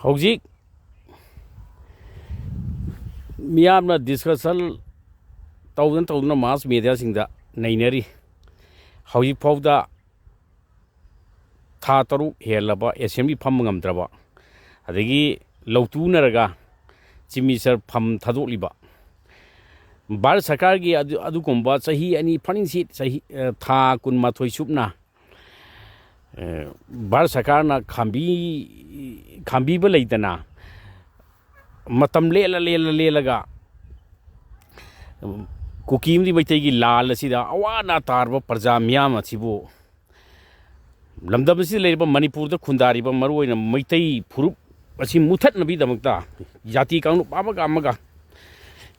Hojik miyamna discussion tawna mass media singda nainari hojik fawda tha taru helaba assembly pham ngamdraba adagi Loutunaraga chimisar pham Thadokliba bar sarkar gi adu komba sahi ani funding seat sahi tha kun mathoi supna bar sarkar na khambi ba leitana matam lela kukim di baitai gi lal asida awana tarba parja miyam asibu lamdam si leiba Manipur da khundari ba maroina maitai furup asi muthat nabi damakta jati kanglu amaga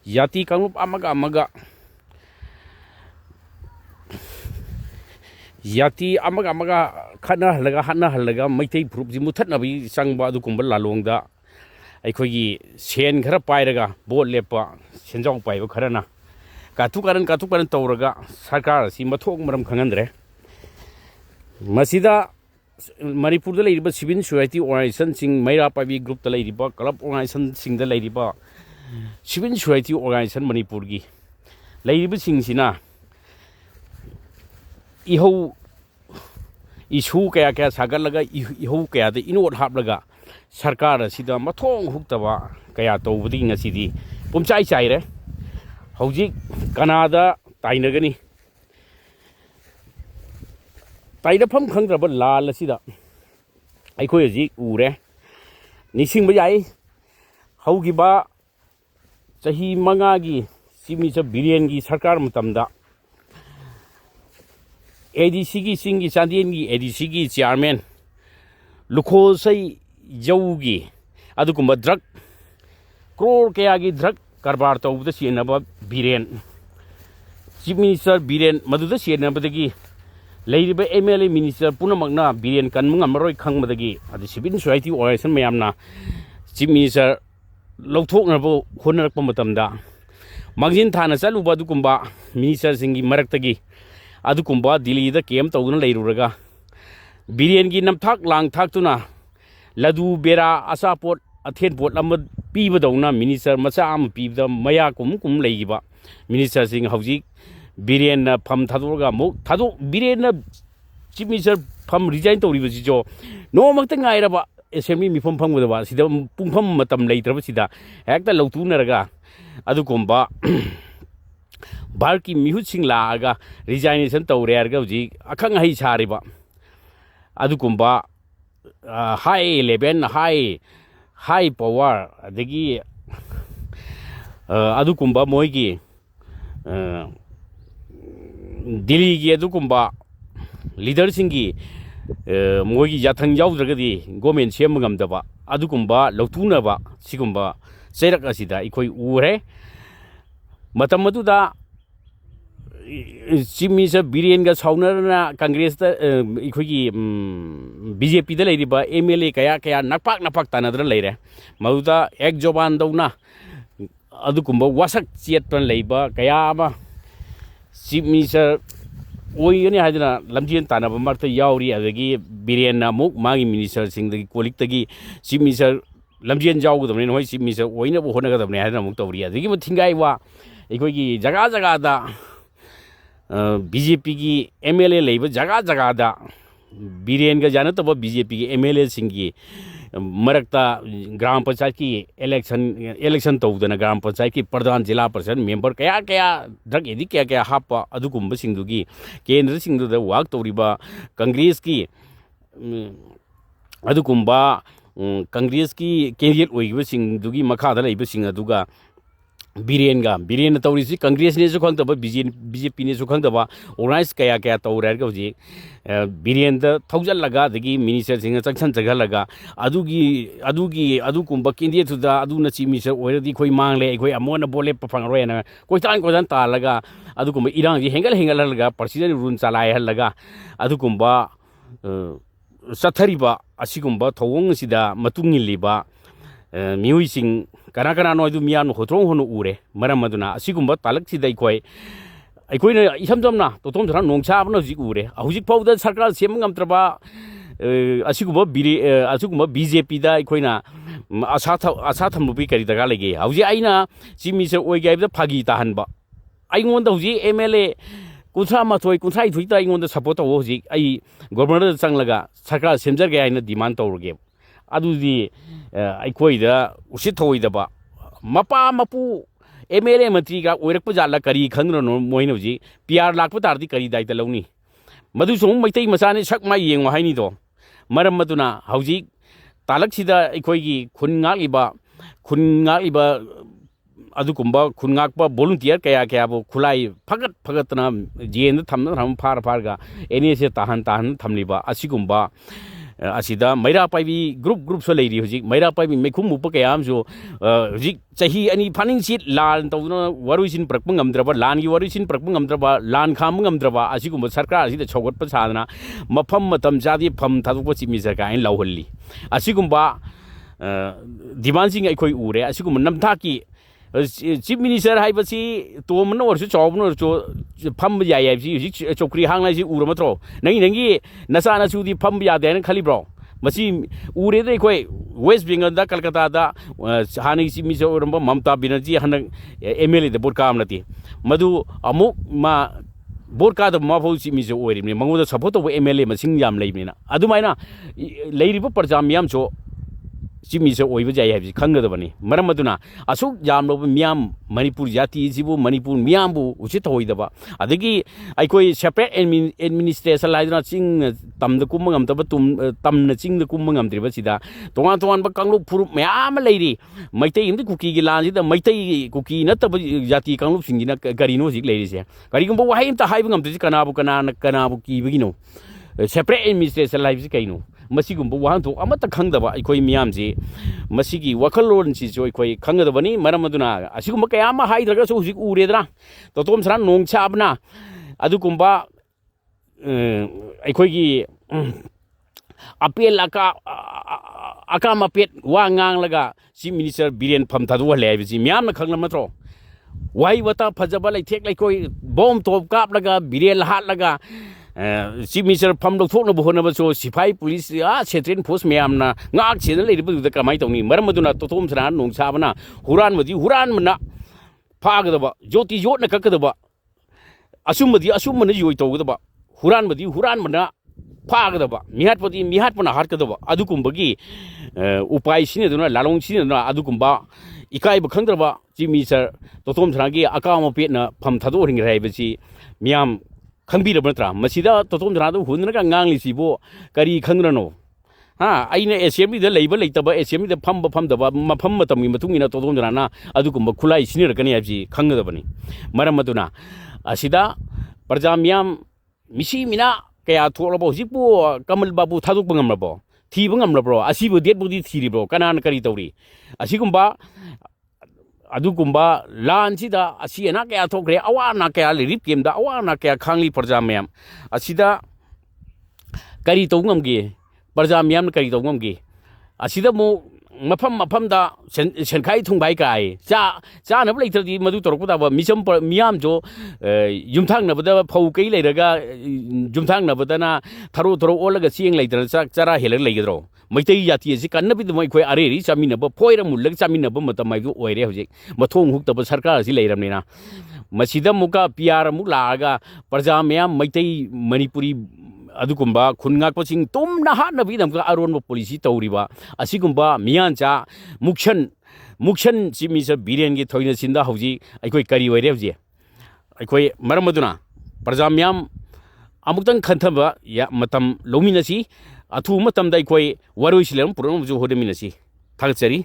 yati kanglup amaga yati amaga khana halaga maitai furup ji muthat nabi sangba du kumbal lalongda aikhogi sen khara pairaga bot lepa senjong paiba kharana katukaran tawraga sarkar si mathok maram khangandre masida Manipur da leiriba civil society organization sing maira pabi group da leiriba club organization sing da leiriba civil society organization Manipur gi leiriba sing sina ihau isu kaya sagalaga ihau kaya da inot haplaga sarkar asida mathong huktaba kaya tawbudi ngasidi pumchai chaire hojik kanada tainagani taidafam khangdraba lal asida aikhoi ji ure nisingba yai haugiba chahi manga gi simisa billion gi sarkar matamda ADC gi singi chandien gi ADC gi chairman lukhol sai jaugi adukumba drug crore kaya gi drug karbar tawda sienaba biren chief minister biren maduda sienabadagi leiriba MLA minister punamakna biren kanmunga maroi khangmadagi adi civil society organization mayamna chief minister lawthoknabo honarakpa matamda mangjin thana chaluba adukumba minister singi maraktagi adukumba Delhi da kem tawduna leiruraga biren gi namthak lang thaktuna ladu bera asapot athen pot lam pibadawna minister macha am pibda maya kum leigiba minister sing hojik biren pham Thadokga muk Thadok biren chief minister pham resign tawriba jijo no makta ngairaba assembly mifam phangudaba sida pungpham matam leitraba sida hekta Loutunaraga adukomba barki mihut sing laaga resignation tawre arga hojik akhang hai sariba adukomba high level high power adagi adukumba moigi Delhi gi adukumba leader singi moigi yathang yaudragadi government sem ngamdaba adukumba Loutunaba sigumba seirak asida ikoi ure matam aduda chimisa biren ga saunarna congress da ikhogi BJP da leiriba MLA kaya napak tanadra leire maduda ek joban dauna adukumba wasak chiatpan leiba kaya ama chimisa oigani hadina lamjien tanaba marta yauri adagi biren na muk magi minister singdagi kolik tagi chimisa lamjien jawgudamne hoi chimisa oina bo honagadamne hadina muk tawri adagi thingai wa ikhogi jaga da BJP की MLA लेब जगह दा villain का जाना तब BJP की MLA सिंगी मरकता ग्राम पंचायत की election तौदना ग्राम पंचायत की प्रधान जिला परिषद मेंबर कया ड्रग यदि क्या हापा अदुकुंब सिंधुगी केंद्र सिंधुदा वाक तौरिबा कांग्रेस की अदुकुंबा कांग्रेस की कैंडिडेट ओइबा सिंधुगी मखादा लेबा सिंग अदुगा बिरेन तौरीसी कांग्रेस ने सुखंगतब BJP ने सुखंगतब ऑर्गेनाइज कया तौरगा हजी बिरेन द थौजलगा दगी मिनिस्टर सिंग चक्सन जगलगा अदुकुंब कैंडिडेट तुदा अदुना चीफ मिनिस्टर ओइरदी खोइ मांगले खोइ अमोना बोले पफंगरोयना कोइतान तालगा अदुकुंब इरांग हेंगल प्रेसिडेंट रूल चलाय हलगा अदुकुंब सथरिबा असिकुंब थौवंग सिदा मतुंगिलिबा मिउइसिंग kana no du mian hotrong hono ure maram aduna asigumba talak si dai koi aikoi na isamjamna TOTOMSHANA Nongshaba no ji ure hujik fawda sarkar sem ngamtraba asigumba BJP da aikoi na ꯑꯁꯥ ꯊꯝꯂꯨꯕꯤ ꯀꯔꯤ ꯗꯔꯀꯥꯔ ꯂꯩꯒꯦ ꯍꯧꯖꯤꯛ ꯑꯩꯅ chief minister ꯑꯣꯏꯒꯦ ꯍꯥꯏꯕꯗ ꯐꯥꯒꯤ ꯇꯥꯍꯟꯕ ꯑꯩꯉꯣꯟꯗ ꯍꯧꯖꯤꯛ MLA 32 32ꯇ ꯑꯩꯉꯣꯟꯗ ꯁꯞꯄꯣꯔꯠ ꯇꯧꯕ ꯍꯧꯖꯤꯛ ꯑꯩ ꯒꯣꯕꯔꯅꯔꯗ ꯆꯪꯂꯒ ꯁꯔꯀꯥꯔ ꯁꯦꯝꯖꯒꯦ ꯍꯥꯏꯅ ꯗꯤꯃꯥꯟ ꯇꯧꯔꯒꯦ ꯑꯗꯨꯗꯤ ꯑꯩꯈꯣꯏꯗ ꯎꯁꯤꯠ ꯊꯑꯣꯏꯗꯕ ꯃꯄꯥ ꯃꯄꯨ MLA ꯃꯟꯇ꯭ꯔꯤꯒ ꯑꯣꯏꯔꯛꯄ ꯖꯥꯠꯂ ꯀꯔꯤ ꯈꯪꯗ꯭ꯔꯅꯣ ꯃꯣꯏꯅ ꯍꯧꯖꯤꯛ PR ꯂꯥꯛꯄ ꯇꯥꯔꯗꯤ ꯀꯔꯤ ꯗꯥꯏꯇ ꯂꯧꯅꯤ ꯃꯗꯨꯁꯨ ꯑꯃꯨꯛ ꯃꯩꯇꯩ ꯃꯆꯥꯅꯤ ꯁꯛ ꯃꯥ ꯌꯦꯡꯉꯣ ꯍꯥꯏꯅꯤꯗꯣ ꯃꯔꯝ ꯑꯗꯨꯅ ꯍꯧꯖꯤꯛ ꯇꯥꯂꯛꯁꯤꯗ ꯑꯩꯈꯣꯏꯒꯤ ꯈꯨꯟ ꯉꯥꯛꯂꯤꯕ ꯑꯗꯨꯒꯨꯝꯕ ꯈꯨꯟ ꯉꯥꯛꯄ ꯚꯣꯂꯨꯟꯇꯤꯌꯔ ꯀꯌꯥꯕꯨ ꯈꯨꯠꯂꯥꯏ ꯐꯒꯠꯇꯅ ꯖꯦꯜꯗ ꯊꯝꯅ ꯐꯥꯔꯒ NSA ꯇꯥꯍꯟ ꯊꯝꯂꯤꯕ ꯑꯁꯤꯒꯨꯝꯕ ꯑꯁꯤꯗ ꯃꯩꯔꯥ ꯄꯥꯏꯕꯤ ꯒ꯭ꯔꯨꯞꯁꯨ ꯂꯩꯔꯤ ꯍꯧꯖꯤꯛ ꯃꯩꯔꯥ ꯄꯥꯏꯕꯤ ꯃꯩꯈꯨ ꯃꯨꯛꯄ ꯀꯌꯥ ꯑꯃꯁꯨ ꯍꯧꯖꯤꯛ ꯆꯍꯤ 2 ꯐꯥꯅꯤꯡꯁꯤꯠ ꯂꯥꯟ ꯇꯧꯗꯨꯅ ꯋꯥꯔꯣꯏꯁꯤꯟ ꯄꯨꯔꯛꯄ ꯉꯝꯗ꯭ꯔꯕ ꯂꯥꯟꯒꯤ ꯋꯥꯔꯣꯏꯁꯤꯟ ꯄꯨꯔꯛꯄ ꯉꯝꯗ꯭ꯔꯕ ꯂꯥꯟ ꯈꯥꯝꯕ ꯉꯝꯗ꯭ꯔꯕ ꯑꯁꯤꯒꯨꯝꯕ ꯁꯔꯀꯥꯔ ꯑꯁꯤꯗ ꯁꯧꯒꯠꯄ ꯁꯥꯗꯅ ꯃꯐꯝ ꯃꯇꯝ ꯆꯥꯗꯦ ꯐꯝ ꯊꯥꯗꯣꯛꯄ ꯆꯤꯐ ꯃꯤꯅꯤꯁꯇꯔ ꯀꯥꯏꯅ ꯂꯥꯎꯍꯜꯂꯤ ꯑꯁꯤꯒꯨꯝꯕ ꯗꯤꯃꯥꯟꯁꯤꯡ ꯑꯩꯈꯣꯏ ꯎꯔꯦ ꯑꯁꯤꯒꯨꯝꯕ ꯅꯝꯊꯥꯛꯀꯤ चीफ मिनिस्टर है तोमन चावन फम जाए हजिक चौकरी हांग उरमत्रो नई नंगी नचा नचूदी फम यादे खलीब्रो उरेद अखोई वेस्ट बेंगल कलकत्ता हाँ चीफ मिनिस्टर ममता बनर्जी हन MLA बोट का नती मधु अमुक मा बोट का माफो चीफ मिनिस्टर मंगोद सपोर्ट तब MLA लेना प्रजा मैम चीफ मिनिस्टर जाए खंगदबनी मरम अदुना असुक यामलोब मियाम मणिपुर जाति जिबु मणिपुर मियामबु उचित होइदब अदगी अखोई सेपरेट एडमिनिस्ट्रेशन लाइदना चिंग तमद कुम ngam तमन चिंग कुम ngam सिदा तोंगान तोंगान कांगलुप फुरुप मयाम लेरी मैतै इंद कुकी गी लान सिदा मैतै कुकी नतब जाति कांगलुप सिंगिना करिनो जिक लेरीसे करिगुंबो वाहाय इंता हाइब ngam कनाबु कीबगिनो सेपरेट एडमिनिस्ट्रेशन लाइफ कईनो मसीगुंबो वाहन थोक अमत खंगदबा अखोई मियामजी मसीगी वखलोन सिजो अखोई खंगदबनी मरम अदुना असिगुंबा कयामा हाइद्रगसु हुजिक उरेदना तोतोमसना नोंगछाबना अदुगुंबा अखोईगी अपेल अका मपेट वा ngang चीफ मिनिस्टर बिरेन फम थादुहले हाइबजी मियामना खंगलमत्रो वाई वता फजबा लैथेक लैकोई बॉम तोप कापलगा बिरेल हाटलगा चीफ मिनिस्टर फम लौथोकनब होनबसो सिपाही पुलिस सेंट्रल फोर्स मैमना ngak सेना लेरिबदुदा कमाय तौनी मरम अदुना तोतोमसना नोंगछाबना हुरानमना फागदबा जोति जोटना ककदबा असुमना जोइ तौगदबा हुरानमना फागदबा मिहाटपना हाटकदबा अदुकुंबगी उपाय सिनेदुना लालोंग सिनेदुना अदुकुंबा इकाइब खंगद्रबा चीफ मिनिस्टर तोतोमसनागी अकाम पेटना फम थादोरिंग राइबसी मियाम खंबीरब नत्रा मसीदा तोतोमसनादो हुनरगा nganglisibo करी खंगरनो हाँ अइने एसेंबलीदा लैब लैतबा एसेंबलीदा फमदबा मफम मतमगी मतुंगिना तोतोमसनाना अदुकुंबा खुलाई सिनिरकनी हाइबसी खंगदबनी मरम अदुना असिदा प्रजा मियाम मिसी मिना कया थोलबो हजिकपो कमल बाबू थादोकबा ngamlabo थीबा ngamlabro असिबो डेटबुदी थीरिब्रो कनाना करी तौरी असिगुंबा अदुगुंबा लानसिदा असिना कया थोखरे अवाना कया रिप केमदा अवाना कया खांगली प्रजा मैम असिदा करी तौंगमगे प्रजा मैम करी तौंगमगे असिदा मो मफम सेनखाई थुंबाई काय चानब लेथरदी मधु तोरकपदाबा मिसम मियाम जो युमथांगनबदा फौ कई लेरगा युमथांगनबदना थरो ओलगा चिंग लेथर चरा हेलग लेगद्रो मैतै जाति से कन्नबिद मैखोय अरेरी चामिनब फोइरा मुल्लग चामिनब मतमाइदु ओइरे हजिक मथोंग हुक्तब सरकार सि लेरमनेना मसिदा मुका PR मु लागा प्रजा मैम मैतै मणिपुरी अदुकुंबा खुनगाकपसिंग तोमना हानबीदमका अरोनबो पॉलिसी तौरिबा असिगुंबा मियानचा मुक्शन चीफ मिनिस्टर बिरेन गे थोइना सिंदा हौजी अखोय करी ओइरे हौजी अखोय मरमदुना प्रजा मैम अमुक्तंग खंथबा या मतम लौमिनसी अथु मतमदा अखोय वरोइसिलम पुरमजु होदमिनसी थागचरी।